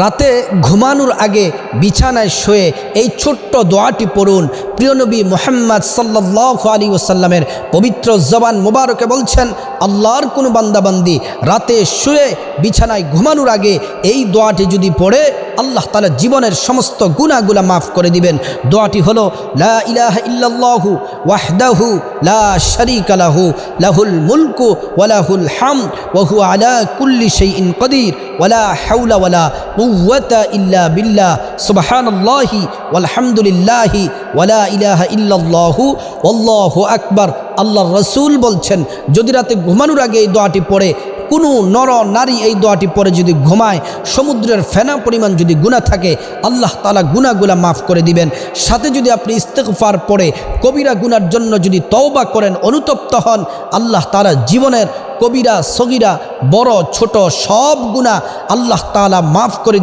রাতে ঘুমানোর আগে বিছানায় শুয়ে এই ছোট্ট দোয়াটি পড়ুন। প্রিয় নবী মুহাম্মদ সাল্লাল্লাহু আলাইহি ওয়াসাল্লামের পবিত্র জবান মোবারকে বলছেন, আল্লাহর কোনো বান্দাবান্দি রাতে শুয়ে বিছানায় ঘুমানোর আগে এই দোয়াটি যদি পড়ে আল্লাহ তাআলা জীবনের সমস্ত গুনাহগুলো মাফ করে দিবেন। দোয়াটি হলো, লা ইলাহা ইল্লাল্লাহু ওয়াহদাহু লা শারীকা লাহু লাহুল মুলকু ওয়া লাহুল হামদ ওয়া হুয়া আলা কুল্লি শাইইন কাদির ওয়া লা হাওলা ওয়া লা কুওয়াতা ইল্লা বিল্লাহ সুবহানাল্লাহি ওয়ালহামদুলিল্লাহি ওয়া লা ইলাহা ইল্লাল্লাহু ওয়াল্লাহু আকবার। আল্লাহর রাসূল বলছেন, যদি রাতে ঘুমানোর আগে এই দোয়াটি পড়ে কোনো নর নারী এই দোয়াটি পরে যদি ঘুমায়, সমুদ্রের ফেনা পরিমাণ যদি গুনাহ থাকে আল্লাহ তাআলা গুনাহগুলা মাফ করে দিবেন। সাথে যদি আপনি ইস্তেগফার পড়ে কবিরা গুনার জন্য যদি তওবা করেন, অনুতপ্ত হন, আল্লাহ তাআলা জীবনের কবিরা সগীরা বড় ছোট সব গুনাহ আল্লাহ তাআলা মাফ করে